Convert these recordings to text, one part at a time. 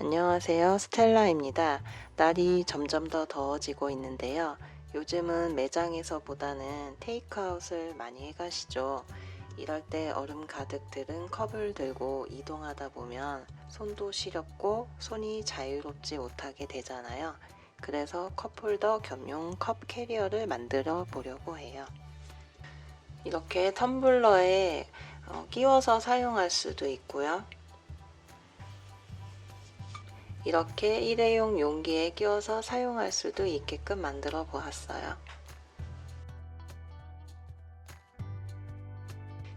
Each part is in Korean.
안녕하세요. 스텔라입니다. 날이 점점 더 더워지고 있는데요. 요즘은 매장에서보다는 테이크아웃을 많이 해가시죠. 이럴 때 얼음 가득 들은 컵을 들고 이동하다 보면 손도 시렵고 손이 자유롭지 못하게 되잖아요. 그래서 컵홀더 겸용 컵 캐리어를 만들어 보려고 해요. 이렇게 텀블러에 끼워서 사용할 수도 있고요. 이렇게 일회용 용기에 끼워서 사용할 수도 있게끔 만들어 보았어요.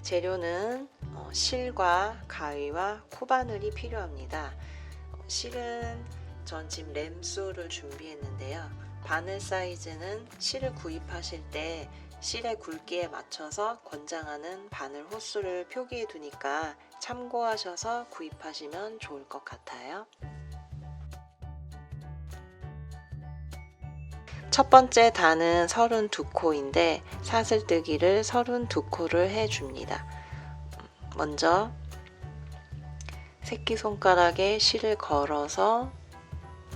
재료는 실과 가위와 코바늘이 필요합니다. 실은 전 지금 램수를 준비했는데요. 바늘 사이즈는 실을 구입하실 때 실의 굵기에 맞춰서 권장하는 바늘 호수를 표기해 두니까 참고하셔서 구입하시면 좋을 것 같아요. 첫 번째 단은 32코인데 사슬뜨기를 32코를 해줍니다. 먼저 새끼손가락에 실을 걸어서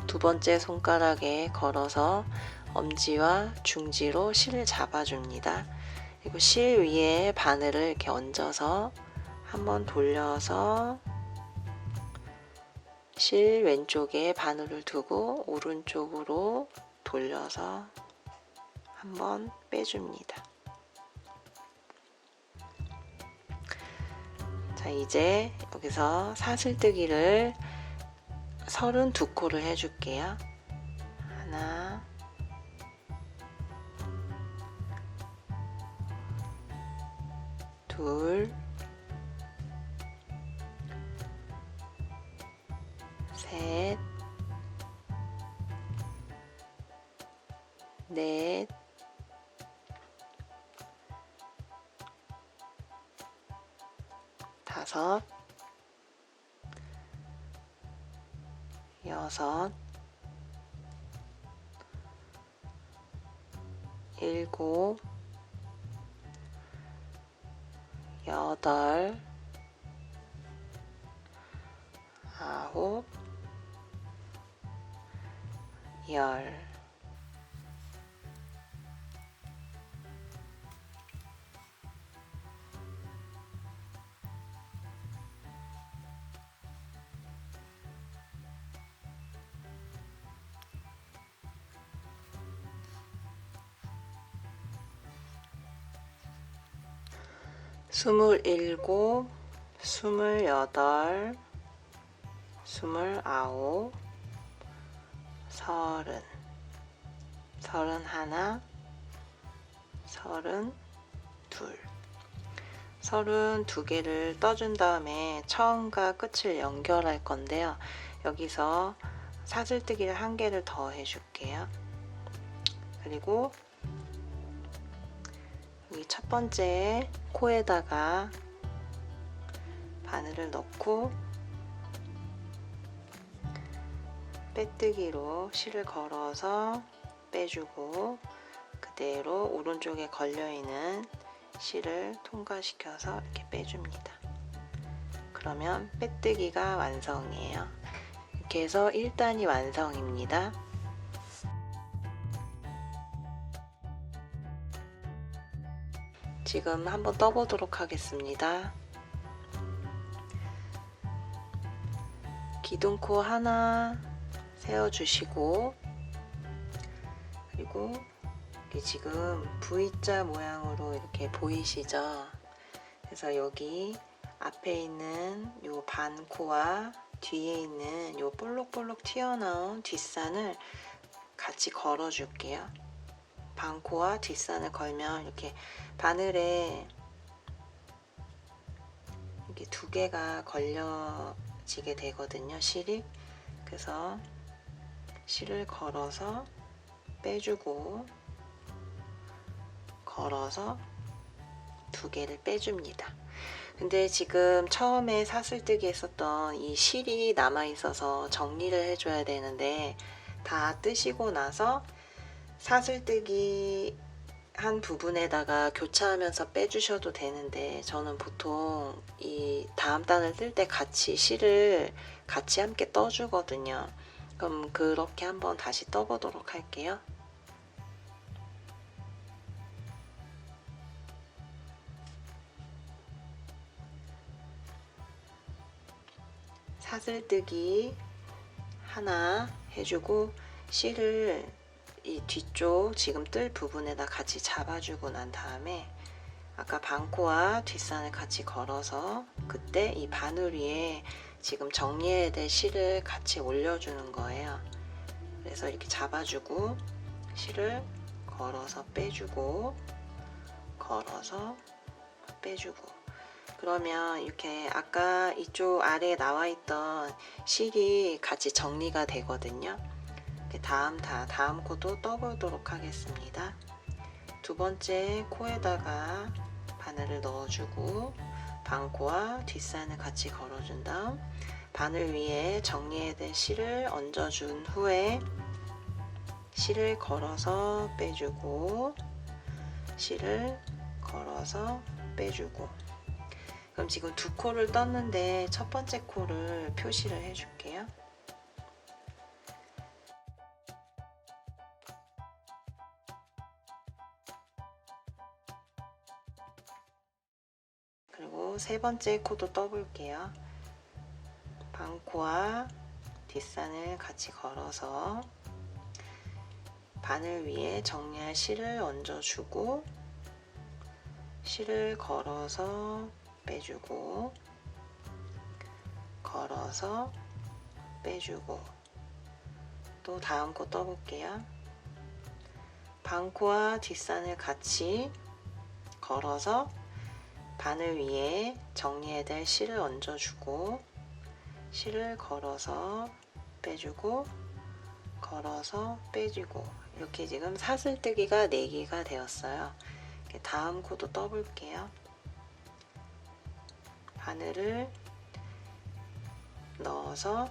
두 번째 손가락에 걸어서 엄지와 중지로 실을 잡아줍니다. 그리고 실 위에 바늘을 이렇게 얹어서 한번 돌려서 실 왼쪽에 바늘을 두고 오른쪽으로 돌려서 한번 빼줍니다. 자, 이제 여기서 사슬뜨기를 32코를 해줄게요. 하나, 둘, 셋, 넷, 다섯, 여섯, 일곱, 여덟, 아홉, 열. 스물일곱, 스물여덟, 스물아홉, 서른, 서른하나, 서른둘. 32개를 떠준 다음에 처음과 끝을 연결할 건데요. 여기서 사슬뜨기를 한 개를 더 해줄게요. 그리고 여기 첫 번째 코에다가 바늘을 넣고 빼뜨기로 실을 걸어서 빼주고 그대로 오른쪽에 걸려있는 실을 통과시켜서 이렇게 빼줍니다. 그러면 빼뜨기가 완성이에요. 이렇게 해서 1단이 완성입니다. 지금 한번 떠보도록 하겠습니다. 기둥코 하나 세워주시고 그리고 지금 V자 모양으로 이렇게 보이시죠? 그래서 여기 앞에 있는 요 반코와 뒤에 있는 요 볼록볼록 튀어나온 뒷산을 같이 걸어 줄게요. 반코와 뒷산을 걸면 이렇게 바늘에 이렇게 두 개가 걸려지게 되거든요, 실이. 그래서 실을 걸어서 빼주고 걸어서 두 개를 빼줍니다. 근데 지금 처음에 사슬뜨기 했었던 이 실이 남아 있어서 정리를 해줘야 되는데 다 뜨시고 나서 사슬뜨기 한 부분에다가 교차하면서 빼주셔도 되는데 저는 보통 이 다음 단을 뜰 때 같이 실을 같이 함께 떠주거든요. 그럼 그렇게 한번 다시 떠보도록 할게요. 사슬뜨기 하나 해주고 실을 이 뒤쪽 지금 뜰 부분에다 같이 잡아주고 난 다음에 아까 반코와 뒷산을 같이 걸어서 그때 이 바늘 위에 지금 정리해야 될 실을 같이 올려주는 거예요. 그래서 이렇게 잡아주고 실을 걸어서 빼주고 걸어서 빼주고, 그러면 이렇게 아까 이쪽 아래에 나와 있던 실이 같이 정리가 되거든요. 다음 코도 떠보도록 하겠습니다. 두 번째 코에다가 바늘을 넣어주고 반코와 뒷산을 같이 걸어준 다음 바늘 위에 정리해야 될 실을 얹어준 후에 실을 걸어서 빼주고 실을 걸어서 빼주고. 그럼 지금 두 코를 떴는데 첫 번째 코를 표시를 해줄게요. 그리고 세 번째 코도 떠볼게요. 반코와 뒷산을 같이 걸어서 바늘 위에 정리할 실을 얹어주고 실을 걸어서 빼주고 걸어서 빼주고. 또 다음 코 떠볼게요. 반코와 뒷산을 같이 걸어서 바늘 위에 정리해야 될 실을 얹어주고 실을 걸어서 빼주고 걸어서 빼주고. 이렇게 지금 사슬뜨기가 4개가 되었어요. 다음 코도 떠볼게요. 바늘을 넣어서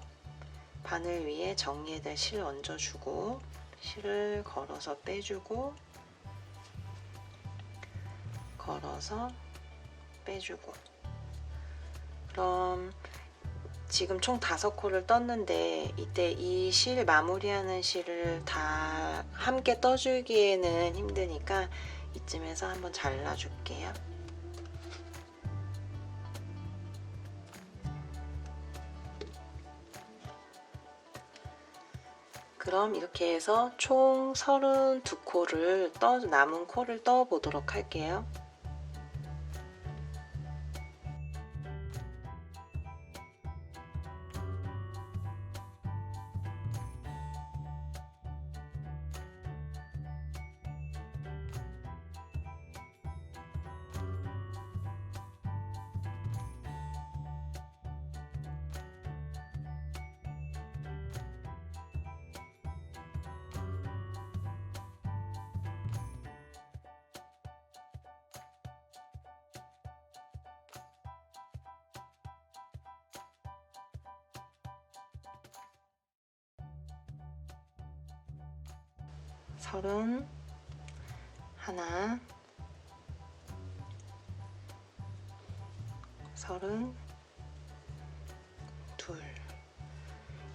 바늘 위에 정리해야 될 실을 얹어주고 실을 걸어서 빼주고 걸어서 빼주고. 그럼 지금 총 5코를 떴는데 이때 이 실 마무리하는 실을 다 함께 떠주기에는 힘드니까 이쯤에서 한번 잘라줄게요. 그럼 이렇게 해서 총 32코를 남은 코를 떠 보도록 할게요. 서른 하나, 서른 둘.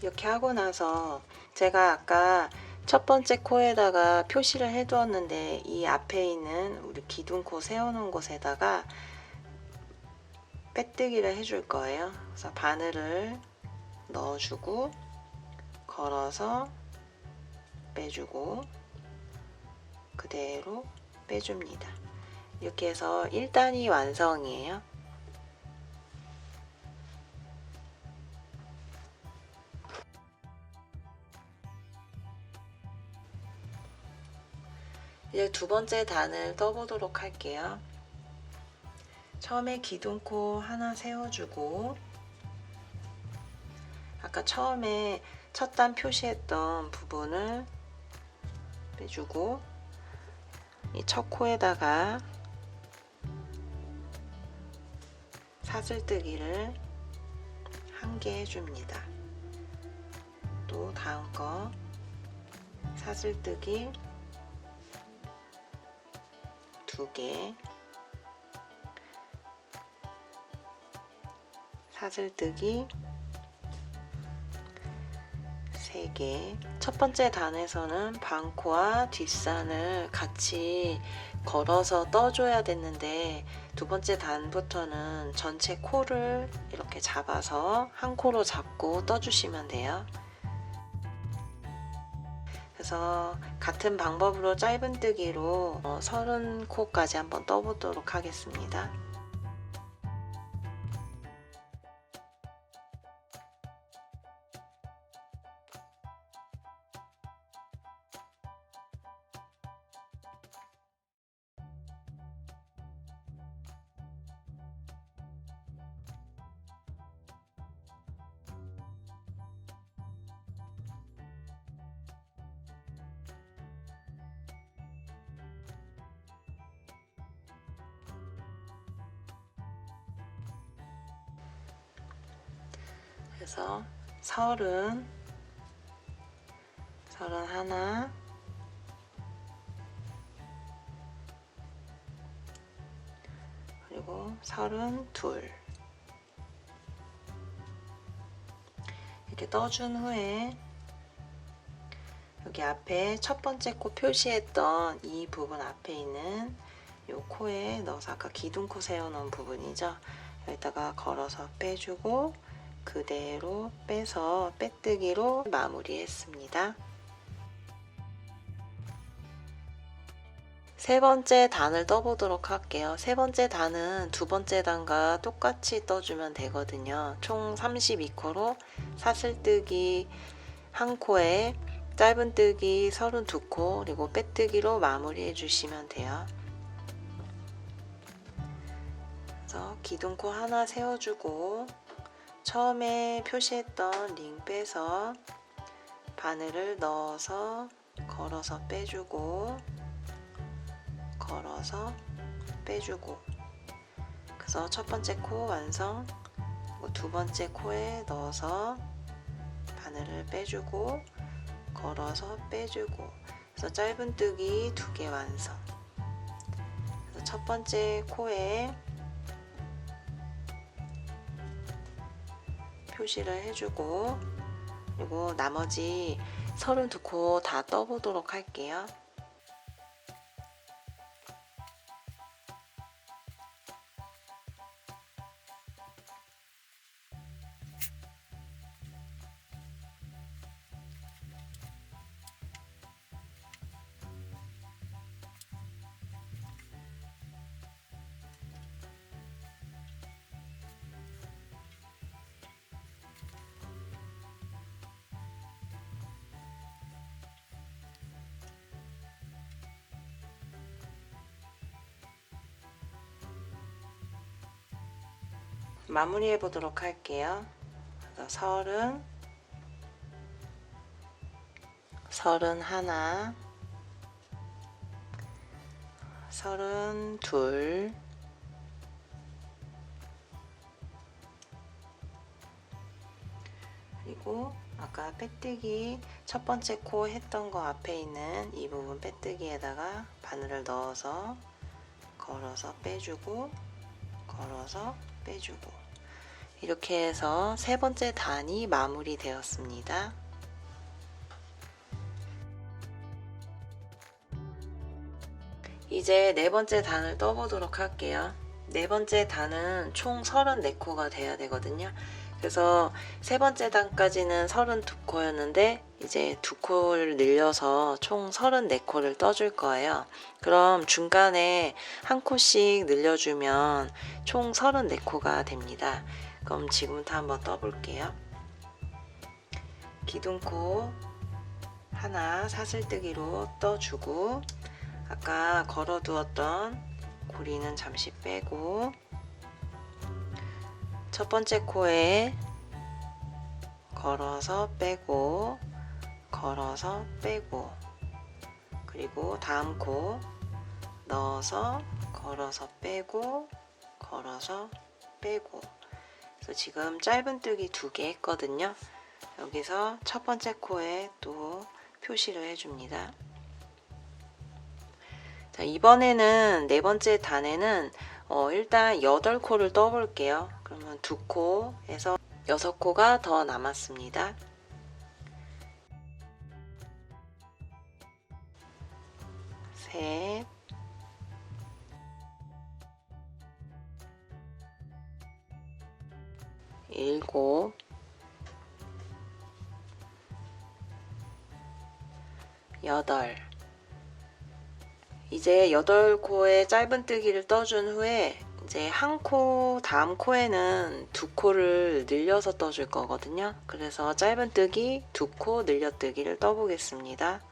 이렇게 하고 나서 제가 아까 첫 번째 코에다가 표시를 해 두었는데 이 앞에 있는 우리 기둥코 세우는 곳에다가 빼뜨기를 해줄 거예요. 그래서 바늘을 넣어주고 걸어서 빼주고 그대로 빼줍니다. 이렇게 해서 1단이 완성이에요. 이제 두 번째 단을 떠보도록 할게요. 처음에 기둥코 하나 세워주고 아까 처음에 첫 단 표시했던 부분을 빼주고 이 첫 코에다가 사슬뜨기를 1개 해줍니다. 또 다음 거 사슬뜨기 2개, 사슬뜨기 3개. 첫 번째 단에서는 반코와 뒷산을 같이 걸어서 떠줘야 됐는데 두 번째 단부터는 전체 코를 이렇게 잡아서 한 코로 잡고 떠주시면 돼요. 그래서 같은 방법으로 짧은뜨기로 30코까지 한번 떠보도록 하겠습니다. 그래서 30, 31, 그리고 32 이렇게 떠준 후에 여기 앞에 첫 번째 코 표시했던 이 부분 앞에 있는 이 코에 넣어서 아까 기둥코 세워놓은 부분이죠. 여기다가 걸어서 빼주고 그대로 빼서 빼뜨기로 마무리했습니다. 세 번째 단을 떠보도록 할게요. 세 번째 단은 두 번째 단과 똑같이 떠주면 되거든요. 총 32코로 사슬뜨기 1코에 짧은뜨기 32코 그리고 빼뜨기로 마무리해 주시면 돼요. 그래서 기둥코 하나 세워주고 처음에 표시했던 링 빼서 바늘을 넣어서 걸어서 빼주고 걸어서 빼주고 그래서 첫 번째 코 완성. 두 번째 코에 넣어서 바늘을 빼주고 걸어서 빼주고 그래서 짧은뜨기 2개 완성. 그래서 첫 번째 코에 표시를 해주고 그리고 나머지 32코 다 떠보도록 할게요. 마무리해 보도록 할게요. 30, 31, 32 그리고 아까 빼뜨기 첫 번째 코 했던 거 앞에 있는 이 부분 빼뜨기에다가 바늘을 넣어서 걸어서 빼주고 걸어서 빼주고 이렇게 해서 세 번째 단이 마무리 되었습니다. 이제 네 번째 단을 떠보도록 할게요. 네 번째 단은 총 34코가 돼야 되거든요. 그래서 세 번째 단까지는 32코였는데 이제 2코를 늘려서 총 34코를 떠줄 거예요. 그럼 중간에 한 코씩 늘려주면 총 34코가 됩니다. 그럼 지금부터 한번 떠볼게요. 기둥코 하나 사슬뜨기로 떠주고 아까 걸어두었던 고리는 잠시 빼고 첫 번째 코에 걸어서 빼고 걸어서 빼고 그리고 다음 코 넣어서 걸어서 빼고 걸어서 빼고 그래서 지금 짧은뜨기 2개 했거든요. 여기서 첫 번째 코에 또 표시를 해줍니다. 자, 이번에는 네 번째 단에는 일단 8코를 떠볼게요. 그러면 2코에서 6코가 더 남았습니다. 셋, 일곱, 여덟. 이제 8코의 짧은뜨기를 떠준 후에 이제 한 코, 다음 코에는 2코를 늘려서 떠줄 거거든요. 그래서 짧은뜨기 2코 늘려뜨기를 떠보겠습니다.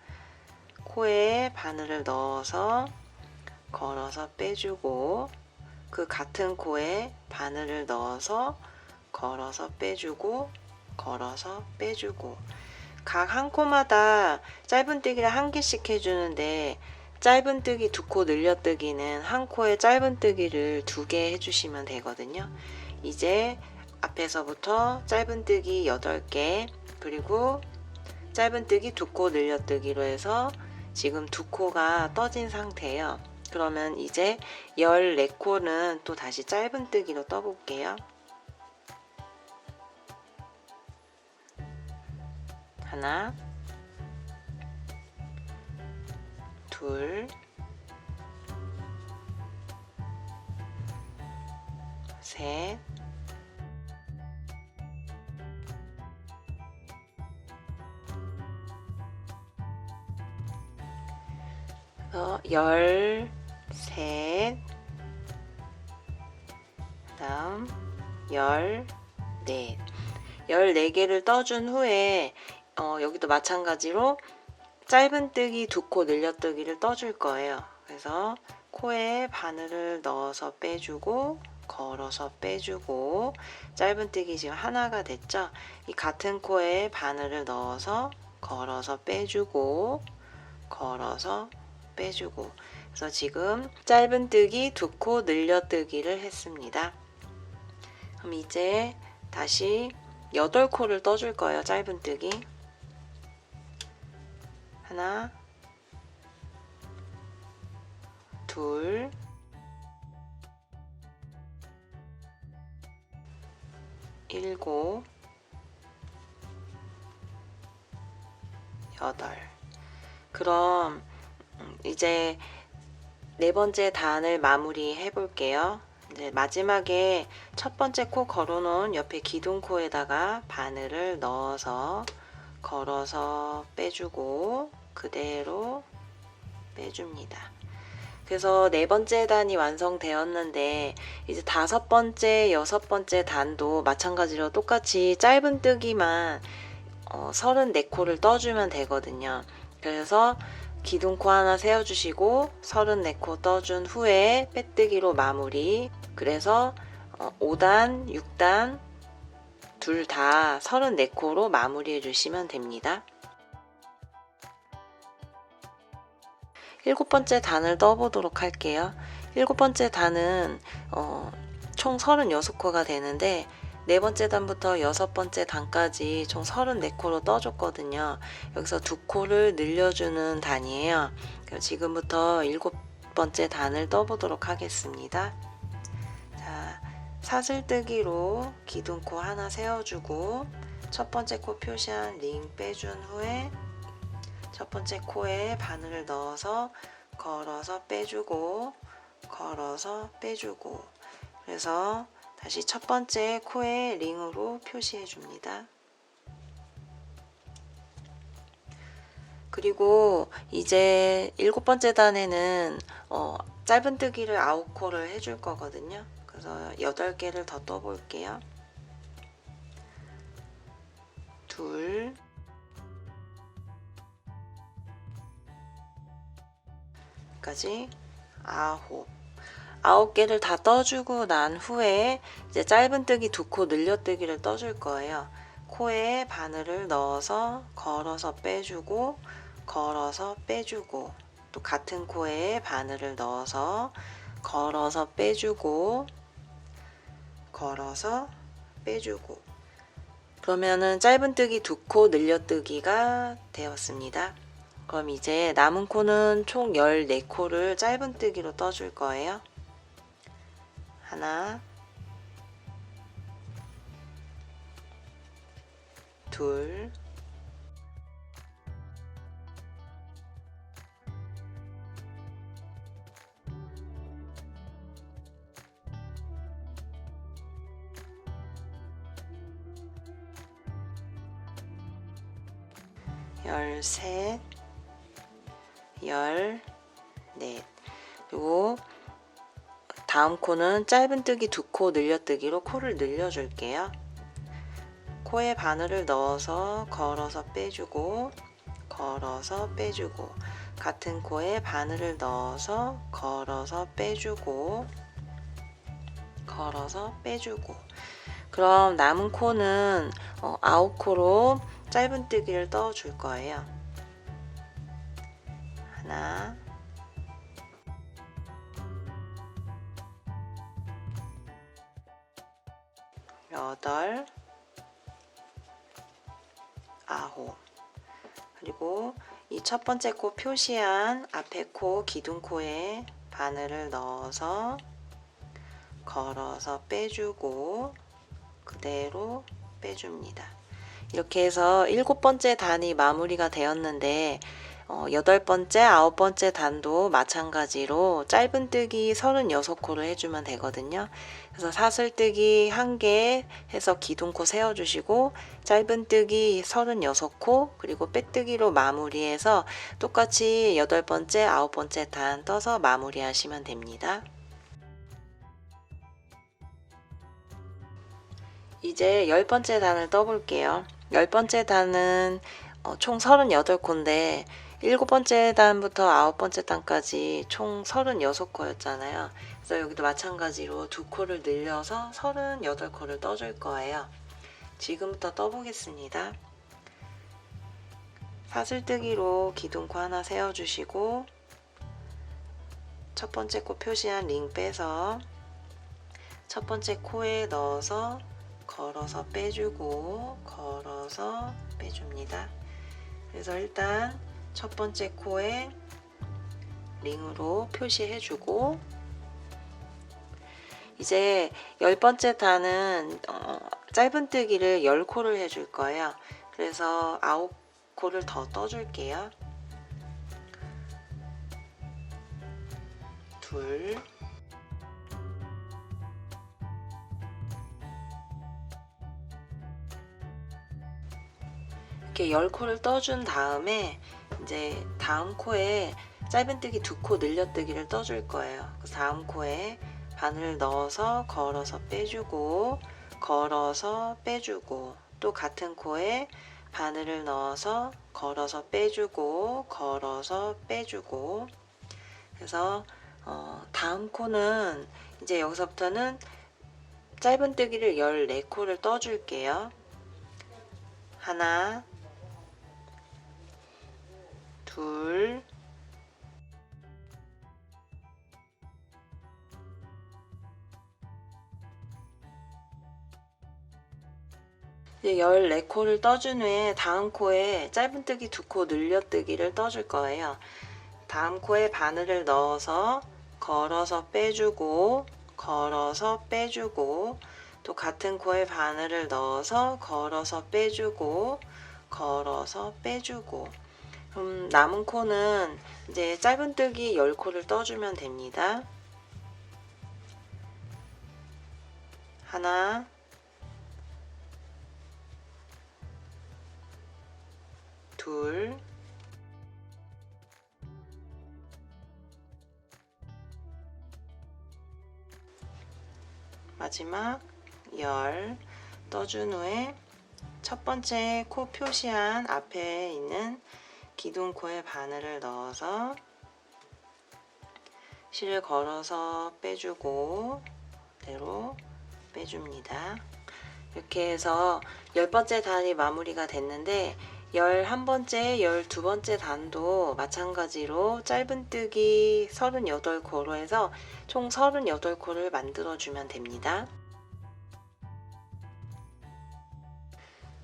코에 바늘을 넣어서 걸어서 빼주고, 그 같은 코에 바늘을 넣어서 걸어서 빼주고, 걸어서 빼주고, 각 한 코마다 짧은뜨기를 한 개씩 해주는데, 짧은뜨기 2코 늘려뜨기는 한 코에 짧은뜨기를 2개 해주시면 되거든요. 이제 앞에서부터 짧은뜨기 8개, 그리고 짧은뜨기 2코 늘려뜨기로 해서 지금 2코가 떠진 상태예요. 그러면 이제 14코는 또 다시 짧은뜨기로 떠볼게요. 하나, 둘, 셋, 셋, 다음 14. 14개를 떠준 후에 여기도 마찬가지로 짧은뜨기 2코 늘려뜨기를 떠줄 거예요. 그래서 코에 바늘을 넣어서 빼주고, 걸어서 빼주고, 짧은뜨기 지금 하나가 됐죠? 이 같은 코에 바늘을 넣어서 걸어서 빼주고, 걸어서 빼주고. 그래서 지금 짧은뜨기 2코 늘려뜨기를 했습니다. 그럼 이제 다시 8코를 떠줄 거예요. 짧은뜨기 하나, 둘, 일곱, 여덟. 그럼 이제 네 번째 단을 마무리해 볼게요. 이제 마지막에 첫 번째 코 걸어놓은 옆에 기둥코에다가 바늘을 넣어서 걸어서 빼주고 그대로 빼줍니다. 그래서 네 번째 단이 완성되었는데 이제 다섯 번째, 여섯 번째 단도 마찬가지로 똑같이 짧은뜨기만 34코를 떠주면 되거든요. 그래서 기둥코 하나 세워주시고 34코 떠준 후에 빼뜨기로 마무리. 그래서 5단, 6단 둘 다 34코로 마무리해 주시면 됩니다. 일곱 번째 단을 떠보도록 할게요. 일곱 번째 단은 총 36코가 되는데 네 번째 단부터 여섯 번째 단까지 총 34코로 떠줬거든요. 여기서 2코를 늘려주는 단이에요. 지금부터 일곱 번째 단을 떠보도록 하겠습니다. 자, 사슬뜨기로 기둥코 하나 세워주고 첫 번째 코 표시한 링 빼준 후에 첫 번째 코에 바늘을 넣어서 걸어서 빼주고 걸어서 빼주고, 그래서 다시 첫 번째 코에 링으로 표시해 줍니다. 그리고 이제 일곱 번째 단에는 짧은뜨기를 9코를 해줄 거거든요. 그래서 8개를 더 떠볼게요. 둘, 까지 9개를 다 떠주고 난 후에 이제 짧은뜨기 2코 늘려뜨기를 떠줄 거예요. 코에 바늘을 넣어서 걸어서 빼주고 걸어서 빼주고, 또 같은 코에 바늘을 넣어서 걸어서 빼주고 걸어서 빼주고, 그러면은 짧은뜨기 2코 늘려뜨기가 되었습니다. 그럼 이제 남은 코는 총 14코를 짧은뜨기로 떠줄 거예요. 하나, 둘, 열셋, 열넷. 그리고 다음 코는 짧은뜨기 2코 늘려뜨기로 코를 늘려줄게요. 코에 바늘을 넣어서 걸어서 빼주고, 걸어서 빼주고, 같은 코에 바늘을 넣어서 걸어서 빼주고, 걸어서 빼주고. 그럼 남은 코는 9코로 짧은뜨기를 떠줄 거예요. 하나, 여덟, 아홉. 그리고 이 첫 번째 코 표시한 앞에 코 기둥코에 바늘을 넣어서 걸어서 빼주고 그대로 빼줍니다. 이렇게 해서 7번째 단이 마무리가 되었는데 8번째, 9번째 단도 마찬가지로 짧은뜨기 36코를 해주면 되거든요. 그래서 사슬뜨기 1개 해서 기둥코 세워주시고 짧은뜨기 36코 그리고 빼뜨기로 마무리해서 똑같이 8번째, 9번째 단 떠서 마무리하시면 됩니다. 이제 10번째 단을 떠볼게요. 10번째 단은 총 38코인데 7번째 단부터 9번째 단까지 총 36코였잖아요. 그래서 여기도 마찬가지로 2코를 늘려서 38코를 떠줄 거예요. 지금부터 떠보겠습니다. 사슬뜨기로 기둥코 하나 세워주시고 첫 번째 코 표시한 링 빼서 첫 번째 코에 넣어서 걸어서 빼주고 걸어서 빼줍니다. 그래서 일단 첫 번째 코에 링으로 표시해주고 이제 10번째 단은 짧은뜨기를 10코를 해줄 거예요. 그래서 9코를 더 떠줄게요. 둘, 이렇게 10코를 떠준 다음에 이제 다음 코에 짧은뜨기 2코 늘려뜨기를 떠줄 거예요. 다음 코에 바늘을 넣어서 걸어서 빼주고 걸어서 빼주고 또 같은 코에 바늘을 넣어서 걸어서 빼주고 걸어서 빼주고 그래서 다음 코는 이제 여기서부터는 짧은뜨기를 14코를 떠줄게요. 하나, 둘, 이제 14코를 떠준 후에 다음 코에 짧은뜨기 2코 늘려뜨기를 떠줄 거예요. 다음 코에 바늘을 넣어서 걸어서 빼주고 걸어서 빼주고 또 같은 코에 바늘을 넣어서 걸어서 빼주고 걸어서 빼주고 그럼 남은 코는 이제 짧은뜨기 10코를 떠주면 됩니다. 하나, 둘, 마지막 10 떠준 후에 첫 번째 코 표시한 앞에 있는 기둥코에 바늘을 넣어서 실을 걸어서 빼주고 그대로 빼줍니다. 이렇게 해서 10번째 단이 마무리가 됐는데 11번째, 12번째 단도 마찬가지로 짧은뜨기 38코로 해서 총 38코를 만들어주면 됩니다.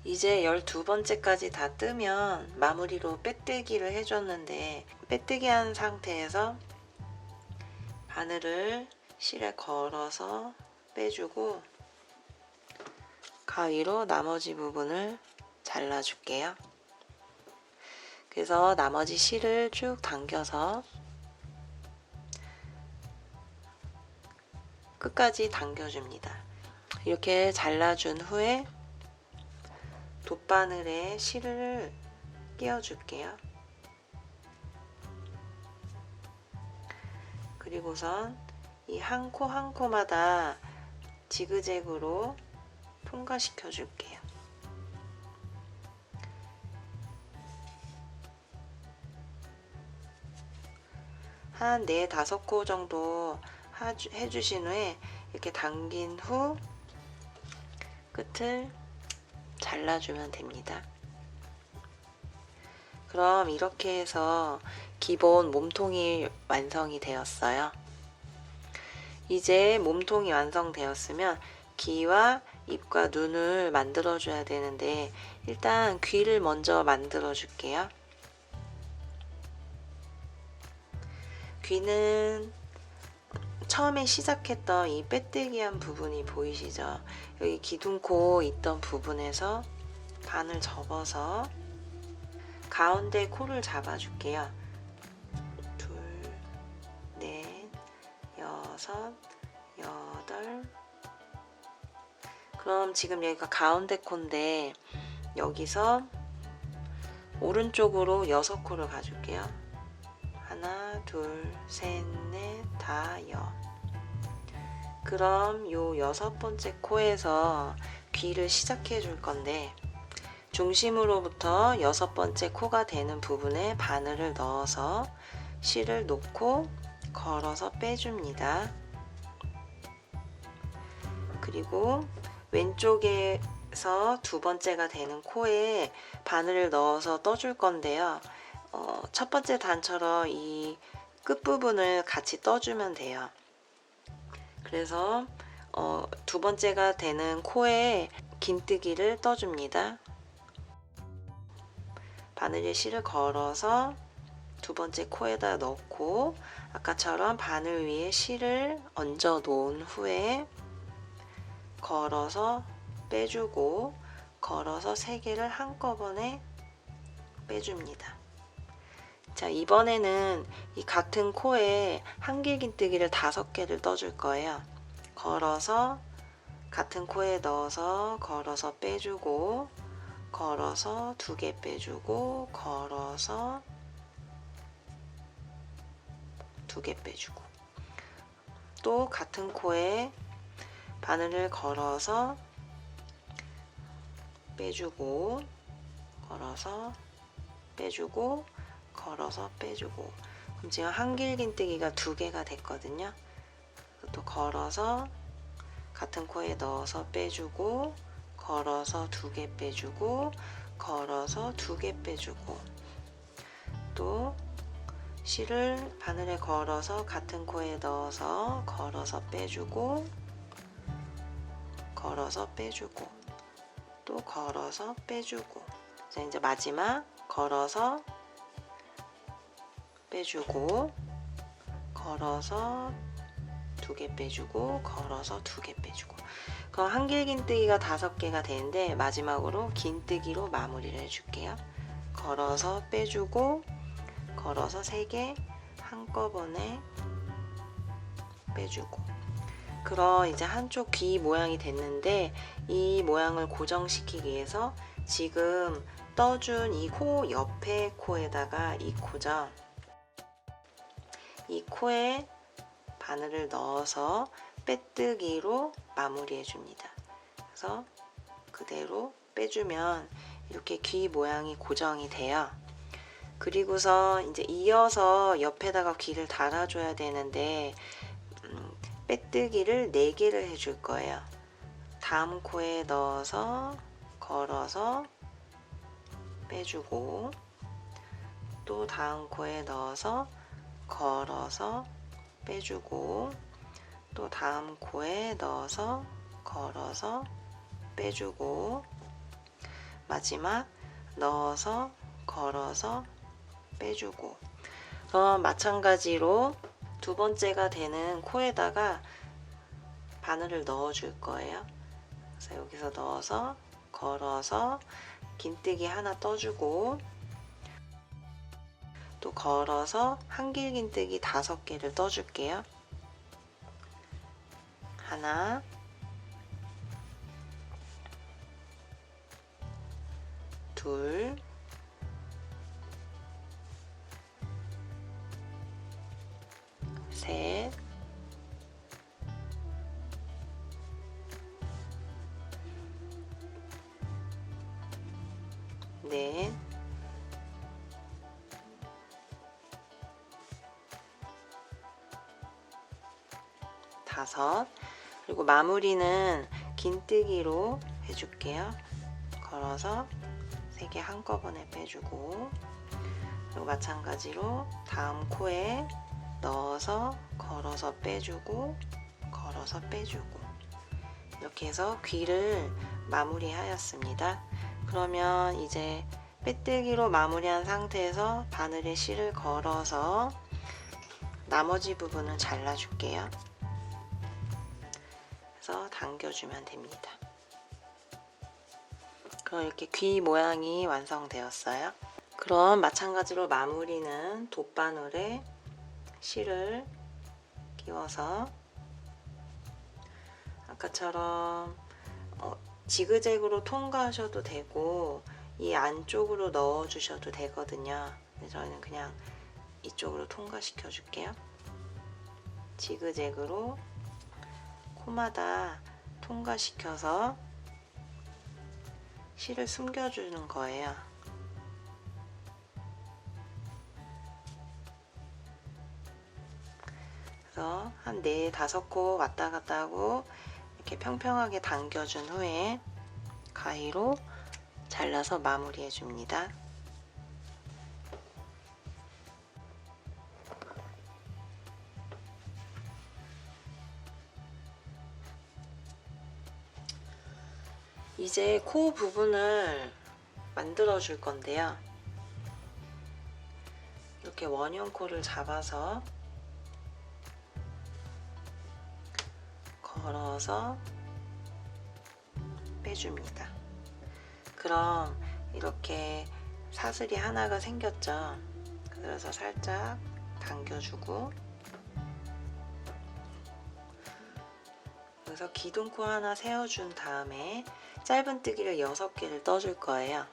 이제 12번째까지 다 뜨면 마무리로 빼뜨기를 해줬는데, 빼뜨기 한 상태에서 바늘을 실에 걸어서 빼주고 가위로 나머지 부분을 잘라줄게요. 그래서 나머지 실을 쭉 당겨서 끝까지 당겨줍니다. 이렇게 잘라준 후에 돗바늘에 실을 끼워줄게요. 그리고선 이 한 코 한 코마다 지그재그로 통과시켜 줄게요. 한 4, 5코 정도 해주신 후에 이렇게 당긴 후 끝을 잘라주면 됩니다. 그럼 이렇게 해서 기본 몸통이 완성이 되었어요. 이제 몸통이 완성되었으면 귀와 입과 눈을 만들어 줘야 되는데, 일단 귀를 먼저 만들어 줄게요. 귀는 처음에 시작했던 이 빼뜨기한 부분이 보이시죠? 여기 기둥코 있던 부분에서 반을 접어서 가운데 코를 잡아줄게요. 2, 4, 6, 8. 그럼 지금 여기가 가운데 코인데 여기서 오른쪽으로 6코를 가줄게요. 하나, 둘, 셋, 넷, 다, 여. 그럼 요 6번째 코에서 귀를 시작해 줄 건데, 중심으로부터 6번째 코가 되는 부분에 바늘을 넣어서 실을 놓고 걸어서 빼줍니다. 그리고 왼쪽에서 2번째가 되는 코에 바늘을 넣어서 떠줄 건데요. 첫 번째 단처럼 이 끝부분을 같이 떠주면 돼요. 그래서 2번째가 되는 코에 긴뜨기를 떠줍니다. 바늘에 실을 걸어서 2번째 코에다 넣고 아까처럼 바늘 위에 실을 얹어 놓은 후에 걸어서 빼주고 걸어서 3개를 한꺼번에 빼줍니다. 자, 이번에는 이 같은 코에 한길긴뜨기를 5개를 떠줄 거예요. 걸어서 같은 코에 넣어서 걸어서 빼주고 걸어서 2개 빼주고 걸어서 2개 빼주고, 또 같은 코에 바늘을 걸어서 빼주고 걸어서 빼주고 걸어서 빼주고, 그럼 지금 한길긴뜨기가 2개가 됐거든요. 또 걸어서 같은 코에 넣어서 빼주고 걸어서 2개 빼주고 걸어서 2개 빼주고, 또 실을 바늘에 걸어서 같은 코에 넣어서 걸어서 빼주고 걸어서 빼주고 또 걸어서 빼주고, 자, 이제 마지막 걸어서 빼주고 걸어서 2개 빼주고 걸어서 2개 빼주고, 그럼 한길긴뜨기가 5개가 되는데 마지막으로 긴뜨기로 마무리를 해줄게요. 걸어서 빼주고 걸어서 3개 한꺼번에 빼주고. 그럼 이제 한쪽 귀 모양이 됐는데, 이 모양을 고정시키기 위해서 지금 떠준 이 코 옆에 코에다가 이 코죠. 이 코에 바늘을 넣어서 빼뜨기로 마무리해 줍니다. 그래서 그대로 빼주면 이렇게 귀 모양이 고정이 돼요. 그리고서 이제 이어서 옆에다가 귀를 달아줘야 되는데, 빼뜨기를 4개를 해줄 거예요. 다음 코에 넣어서 걸어서 빼주고, 또 다음 코에 넣어서 걸어서 빼주고, 또 다음 코에 넣어서 걸어서 빼주고, 마지막 넣어서 걸어서 빼주고, 그럼 마찬가지로 두 번째가 되는 코에다가 바늘을 넣어 줄 거예요. 그래서 여기서 넣어서 걸어서 긴뜨기 하나 떠주고, 또 걸어서 한길 긴뜨기 5개를 떠줄게요. 하나, 둘, 셋, 넷, 다섯. 그리고 마무리는 긴뜨기로 해줄게요. 걸어서 3개 한꺼번에 빼주고, 그리고 마찬가지로 다음 코에 넣어서 걸어서 빼주고, 걸어서 빼주고, 이렇게 해서 귀를 마무리하였습니다. 그러면 이제 빼뜨기로 마무리한 상태에서 바늘에 실을 걸어서 나머지 부분은 잘라줄게요. 그래서 당겨주면 됩니다. 그럼 이렇게 귀 모양이 완성되었어요. 그럼 마찬가지로 마무리는 돗바늘에 실을 끼워서 아까처럼 지그재그로 통과하셔도 되고 이 안쪽으로 넣어 주셔도 되거든요. 근데 저희는 그냥 이쪽으로 통과시켜 줄게요. 지그재그로 코마다 통과시켜서 실을 숨겨주는 거예요. 그래서 한 4, 5코 왔다 갔다 하고 이렇게 평평하게 당겨준 후에 가위로 잘라서 마무리해 줍니다. 이제 코 부분을 만들어 줄 건데요. 이렇게 원형 코를 잡아서 걸어서 빼줍니다. 그럼 이렇게 사슬이 하나가 생겼죠. 그래서 살짝 당겨주고, 여기서 기둥코 하나 세워준 다음에 짧은뜨기를 6개를 떠줄 거예요.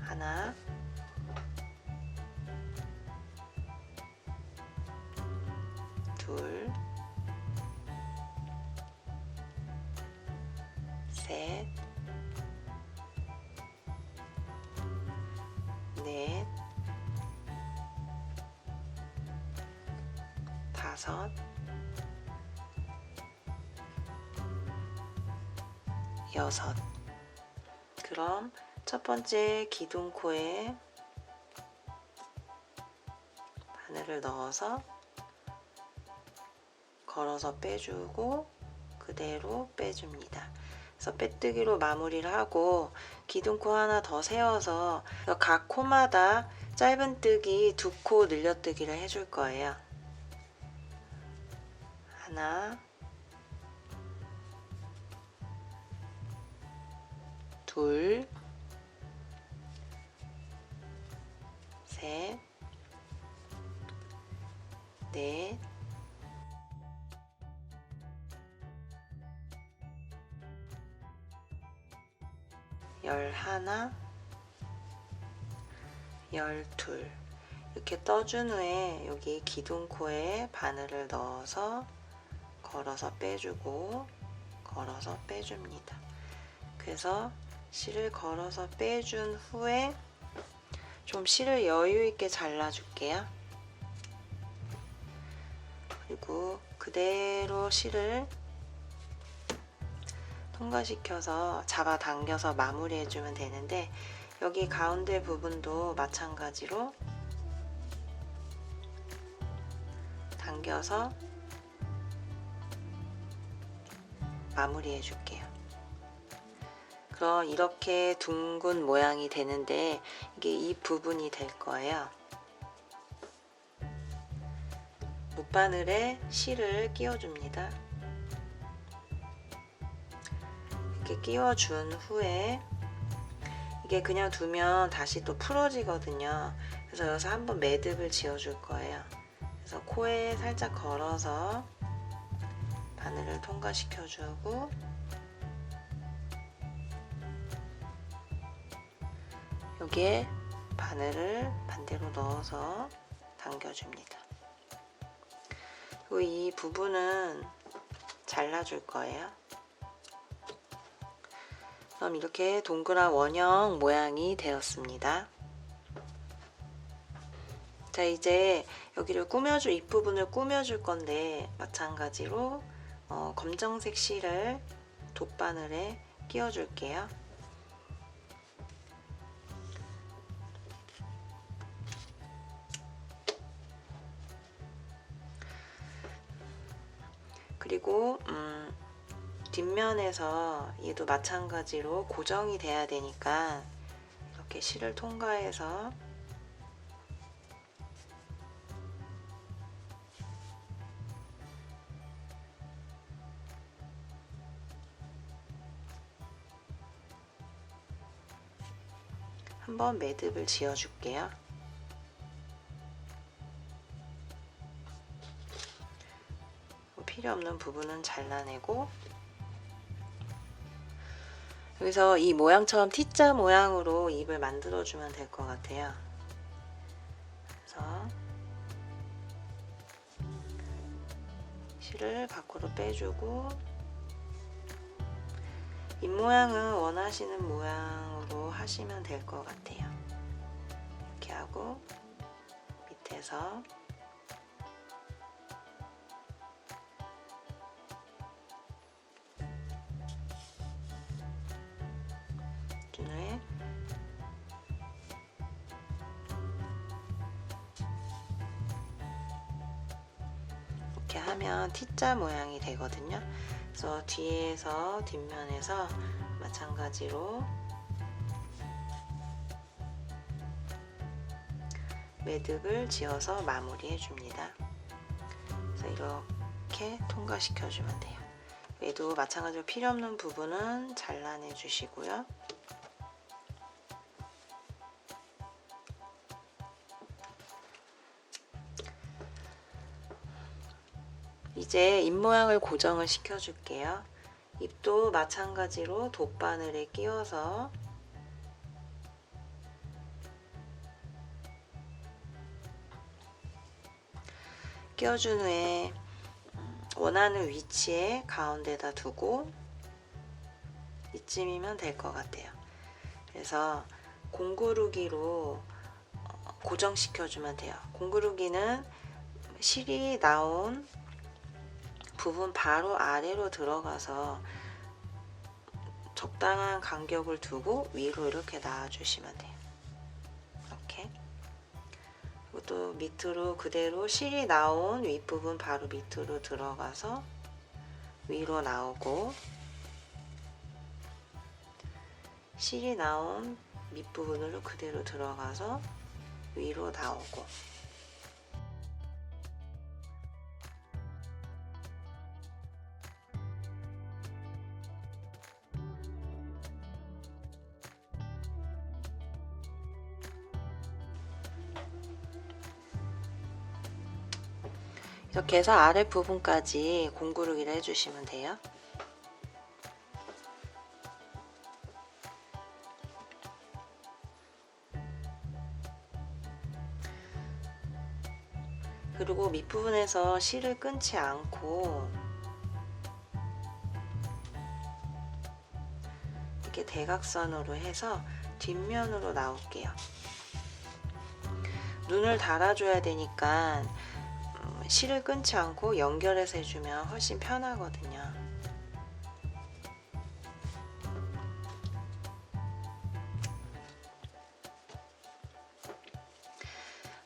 하나, 둘, 셋, 넷, 다섯, 여섯. 그럼 첫 번째 기둥코에 바늘을 넣어서 걸어서 빼주고 그대로 빼줍니다. 그래서 빼뜨기로 마무리를 하고 기둥코 하나 더 세워서 각 코마다 짧은뜨기 2코 늘려뜨기를 해줄 거예요. 하나, 둘, 셋, 넷, 열하나, 열둘. 이렇게 떠준 후에 여기 기둥코에 바늘을 넣어서 걸어서 빼주고 걸어서 빼줍니다. 그래서 실을 걸어서 빼준 후에 좀 실을 여유 있게 잘라줄게요. 그리고 그대로 실을 통과시켜서 잡아당겨서 마무리해주면 되는데, 여기 가운데 부분도 마찬가지로 당겨서 마무리해 줄게요. 그럼 이렇게 둥근 모양이 되는데 이게 이 부분이 될 거예요. 못바늘에 실을 끼워줍니다. 이렇게 끼워준 후에 이게 그냥 두면 다시 또 풀어지거든요. 그래서 여기서 한번 매듭을 지어줄 거예요. 그래서 코에 살짝 걸어서 바늘을 통과시켜주고 여기에 바늘을 반대로 넣어서 당겨줍니다. 그리고 이 부분은 잘라줄 거예요. 그럼 이렇게 동그란 원형 모양이 되었습니다. 자, 이제 여기를 꾸며줄 윗부분을 꾸며줄 건데 마찬가지로 검정색 실을 돗바늘에 끼워줄게요. 그리고 뒷면에서 얘도 마찬가지로 고정이 돼야 되니까 이렇게 실을 통과해서 한번 매듭을 지어 줄게요. 필요 없는 부분은 잘라내고 여기서 이 모양처럼 T자 모양으로 입을 만들어 주면 될 것 같아요. 그래서 실을 밖으로 빼주고 입 모양은 원하시는 모양으로 하시면 될 것 같아요. 이렇게 하고 밑에서 눈을 이렇게 하면 T자 모양이 되거든요. 그래서 뒤에서 뒷면에서 마찬가지로 매듭을 지어서 마무리해 줍니다. 그래서 이렇게 통과시켜 주면 돼요. 얘도 마찬가지로 필요 없는 부분은 잘라내 주시고요. 이제 입 모양을 고정을 시켜 줄게요. 입도 마찬가지로 돗바늘에 끼워서 끼워준 후에 원하는 위치에 가운데다 두고 이쯤이면 될 것 같아요. 그래서 공구르기로 고정시켜 주면 돼요. 공구르기는 실이 나온 부분 바로 아래로 들어가서 적당한 간격을 두고 위로 이렇게 놔주시면 돼요. 이렇게. 그리고 또 밑으로 그대로 실이 나온 윗부분 바로 밑으로 들어가서 위로 나오고 실이 나온 밑부분으로 그대로 들어가서 위로 나오고 이렇게 해서 아랫부분까지 공구르기를 해주시면 돼요. 그리고 밑부분에서 실을 끊지 않고 이렇게 대각선으로 해서 뒷면으로 나올게요. 눈을 달아줘야 되니까 실을 끊지 않고 연결해서 해주면 훨씬 편하거든요.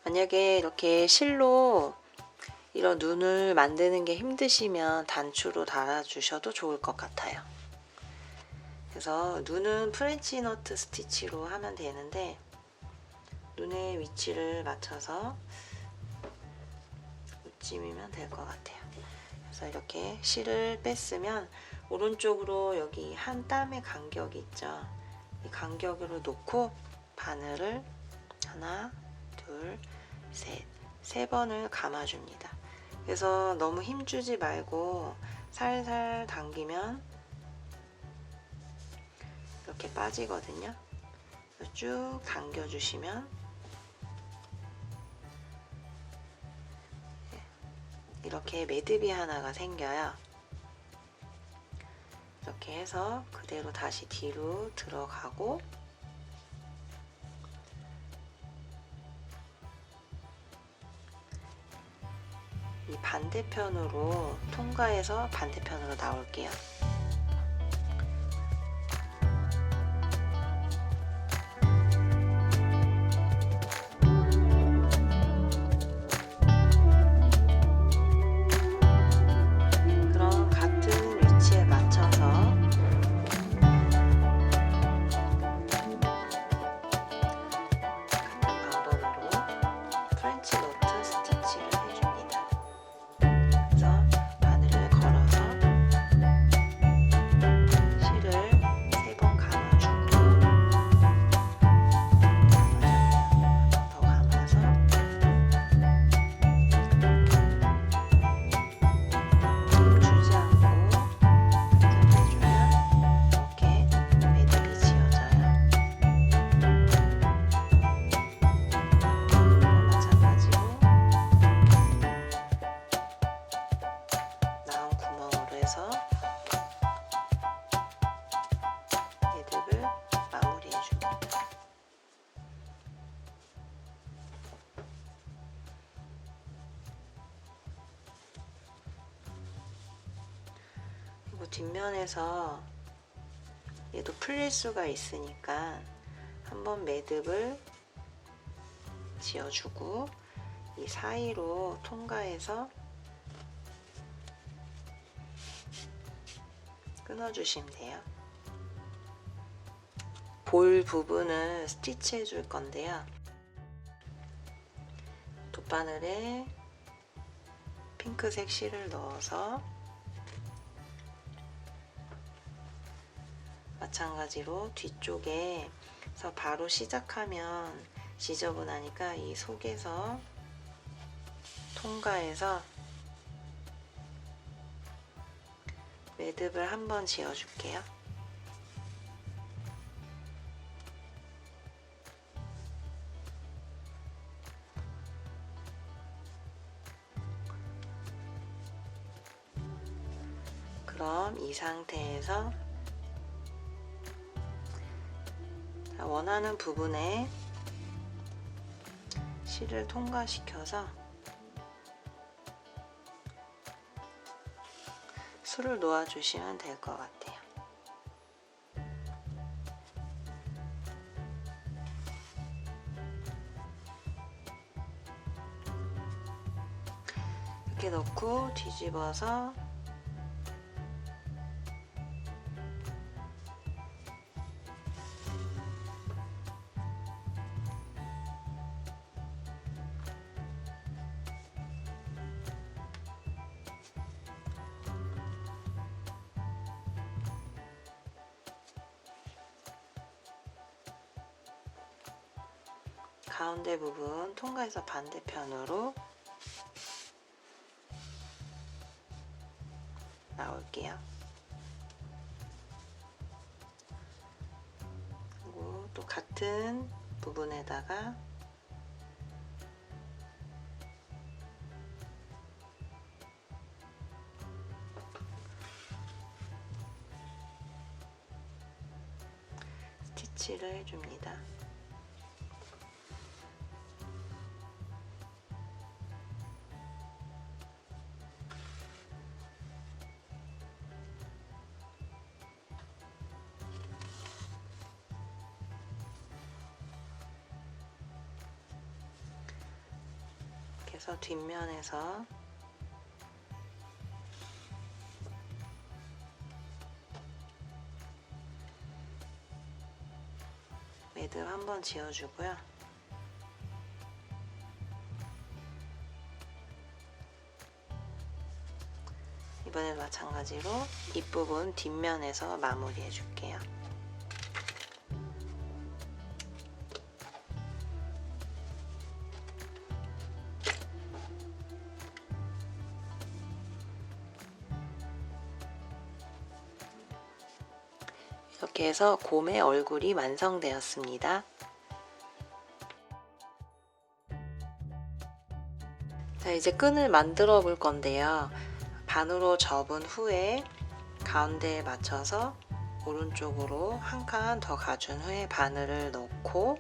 만약에 이렇게 실로 이런 눈을 만드는 게 힘드시면 단추로 달아주셔도 좋을 것 같아요. 그래서 눈은 프렌치 너트 스티치로 하면 되는데 눈의 위치를 맞춰서 웃짐이면 될 것 같아요. 그래서 이렇게 실을 뺐으면 오른쪽으로 여기 한 땀의 간격이 있죠. 이 간격으로 놓고 바늘을 하나, 둘, 셋, 세 번을 감아줍니다. 그래서 너무 힘주지 말고 살살 당기면 이렇게 빠지거든요. 쭉 당겨주시면 이렇게 매듭이 하나가 생겨요. 이렇게 해서 그대로 다시 뒤로 들어가고 이 반대편으로 통과해서 반대편으로 나올게요. 그럼 같은 위치에 맞춰서 같은 방법으로 프렌치 노트 스티치를 해줍니다. 그래서 바늘을 걸어서 실을 3번 감아주고 한 번 더 감아서 주지 않고 해주면 이렇게 매듭이 지어져요. 마찬가지로 나온 구멍으로 해서 매듭을 마무리해 줍니다. 그리고 뒷면에서 얘도 풀릴 수가 있으니까 한번 매듭을 지어주고 이 사이로 통과해서 끊어주시면 돼요. 볼 부분을 스티치 해줄 건데요. 돗바늘에 핑크색 실을 넣어서 마찬가지로 뒤쪽에서 바로 시작하면 지저분하니까 이 속에서 통과해서 매듭을 한번 지어줄게요. 그럼 이 상태에서 원하는 부분에 실을 통과시켜서 술을 놓아주시면 될 것 같아요. 이렇게 넣고 뒤집어서 가운데 부분 통과해서 반대편으로 나올게요. 그리고 또 같은 부분에다가 스티치를 해줍니다. 그래서 뒷면에서 매듭 한번 지어주고요. 이번에 마찬가지로 윗부분 뒷면에서 마무리해 줄게요. 이렇게 해서 곰의 얼굴이 완성되었습니다. 자, 이제 끈을 만들어 볼 건데요. 반으로 접은 후에 가운데에 맞춰서 오른쪽으로 한 칸 더 가준 후에 바늘을 넣고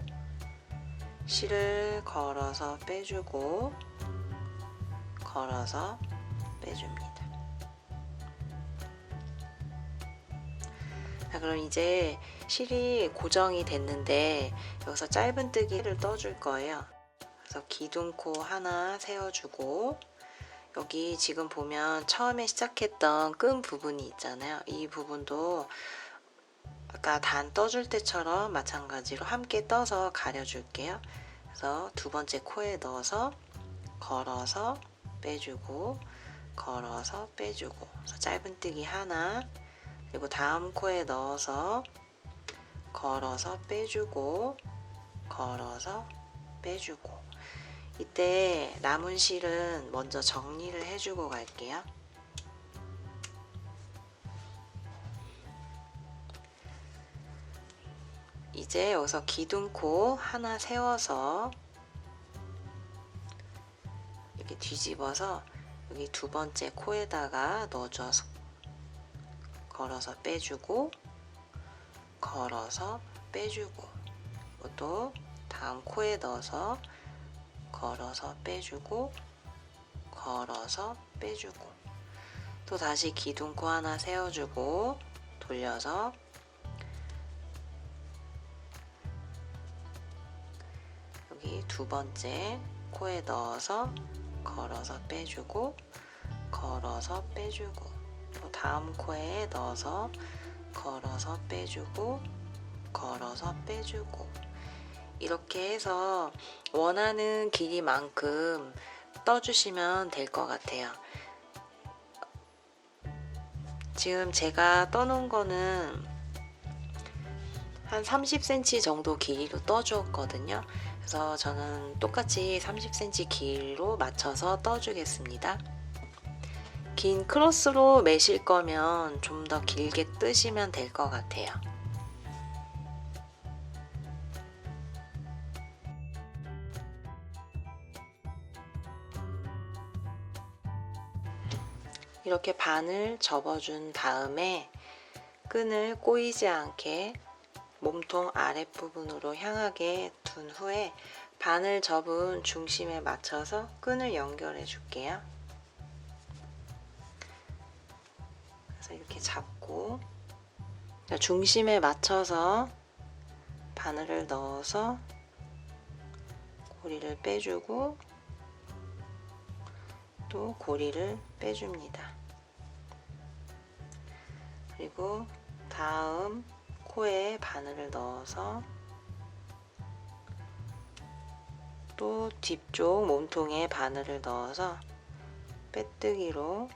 실을 걸어서 빼주고 걸어서 빼줍니다. 자, 그럼 이제 실이 고정이 됐는데 여기서 짧은뜨기를 떠줄 거예요. 그래서 기둥코 하나 세워주고 여기 지금 보면 처음에 시작했던 끈 부분이 있잖아요. 이 부분도 아까 단 떠줄 때처럼 마찬가지로 함께 떠서 가려줄게요. 그래서 두 번째 코에 넣어서 걸어서 빼주고 걸어서 빼주고, 그래서 짧은뜨기 하나, 그리고 다음 코에 넣어서 걸어서 빼주고 걸어서 빼주고. 이때 남은 실은 먼저 정리를 해주고 갈게요. 이제 여기서 기둥코 하나 세워서 이렇게 뒤집어서 여기 두 번째 코에다가 넣어줘서 걸어서 빼주고 걸어서 빼주고, 이것도 다음 코에 넣어서 걸어서 빼주고 걸어서 빼주고, 또 다시 기둥코 하나 세워주고 돌려서 여기 두 번째 코에 넣어서 걸어서 빼주고 걸어서 빼주고, 또 다음 코에 넣어서 걸어서 빼주고 걸어서 빼주고, 이렇게 해서 원하는 길이만큼 떠주시면 될 것 같아요. 지금 제가 떠놓은 거는 한 30cm 정도 길이로 떠주었거든요. 그래서 저는 똑같이 30cm 길이로 맞춰서 떠주겠습니다. 긴 크로스로 매실 거면 좀 더 길게 뜨시면 될 것 같아요. 이렇게 반을 접어준 다음에 끈을 꼬이지 않게 몸통 아랫부분으로 향하게 둔 후에 반을 접은 중심에 맞춰서 끈을 연결해 줄게요. 그래서 이렇게 잡고 중심에 맞춰서 바늘을 넣어서 고리를 빼주고 또 고리를 빼줍니다. 그리고 다음 코에 바늘을 넣어서 또 뒤쪽 몸통에 바늘을 넣어서 빼뜨기로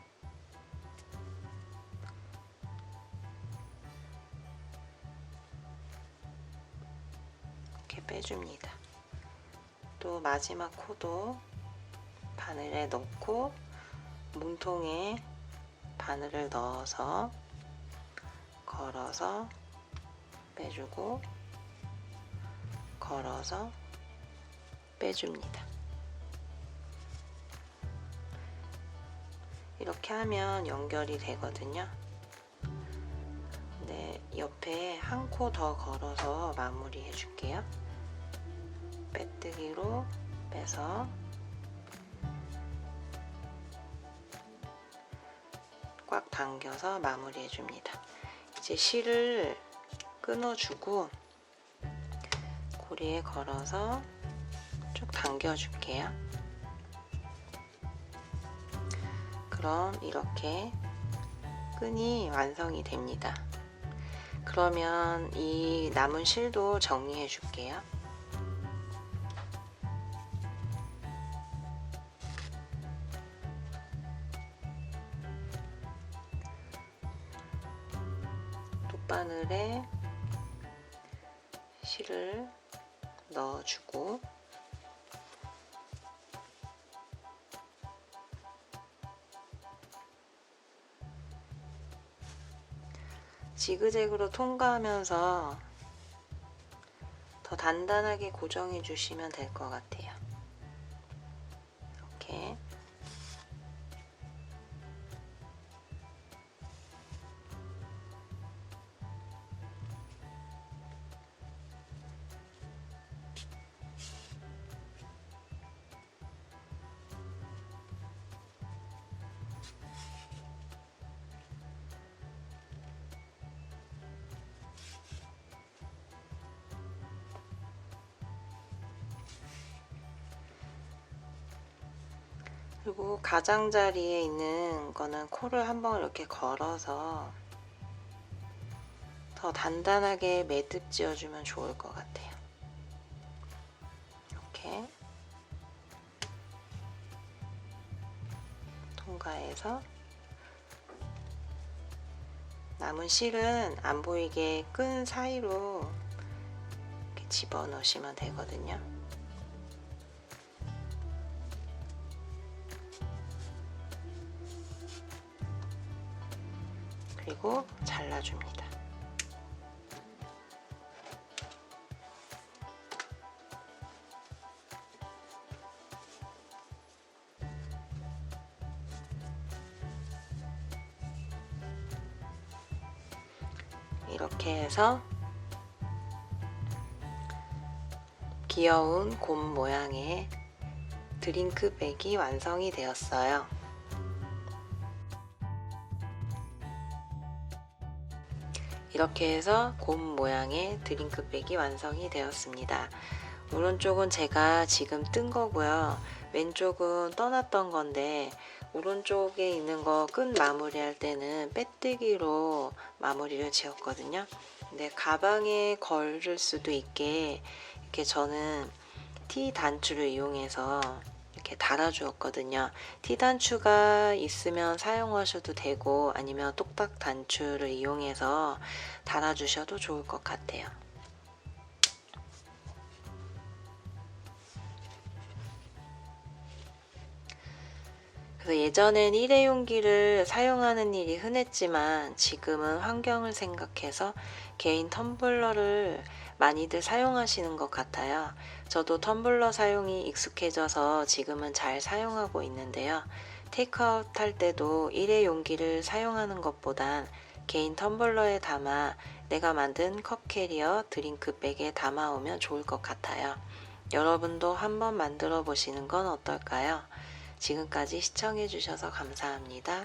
이렇게 빼줍니다. 또 마지막 코도 바늘에 넣고 몸통에 바늘을 넣어서 걸어서 빼주고 걸어서 빼줍니다. 이렇게 하면 연결이 되거든요. 근데 옆에 한 코 더 걸어서 마무리 해줄게요. 빼뜨기로 빼서 꽉 당겨서 마무리 해줍니다. 이제 실을 끊어주고 고리에 걸어서 쭉 당겨줄게요. 그럼 이렇게 끈이 완성이 됩니다. 그러면 이 남은 실도 정리해 줄게요. 돗바늘에 실을 넣어주고 지그재그로 통과하면서 더 단단하게 고정해 주시면 될 것 같아요. 이렇게 그리고 가장자리에 있는 거는 코를 한번 이렇게 걸어서 더 단단하게 매듭 지어주면 좋을 것 같아요. 이렇게 통과해서 남은 실은 안 보이게 끈 사이로 이렇게 집어 넣으시면 되거든요. 그리고 잘라줍니다. 이렇게 해서 귀여운 곰 모양의 드링크백이 완성이 되었어요. 이렇게 해서 곰 모양의 드링크백이 완성이 되었습니다. 오른쪽은 제가 지금 뜬 거고요. 왼쪽은 떠났던 건데 오른쪽에 있는 거 끈 마무리 할 때는 빼뜨기로 마무리를 지었거든요. 근데 가방에 걸을 수도 있게 이렇게 저는 티 단추를 이용해서 이렇게 달아 주었거든요. 티 단추가 있으면 사용하셔도 되고 아니면 똑딱 단추를 이용해서 달아 주셔도 좋을 것 같아요. 그래서 예전엔 일회용기를 사용하는 일이 흔했지만 지금은 환경을 생각해서 개인 텀블러를 많이들 사용하시는 것 같아요. 저도 텀블러 사용이 익숙해져서 지금은 잘 사용하고 있는데요. 테이크아웃 할 때도 일회용기를 사용하는 것보단 개인 텀블러에 담아 내가 만든 컵 캐리어 드링크백에 담아오면 좋을 것 같아요. 여러분도 한번 만들어 보시는 건 어떨까요? 지금까지 시청해 주셔서 감사합니다.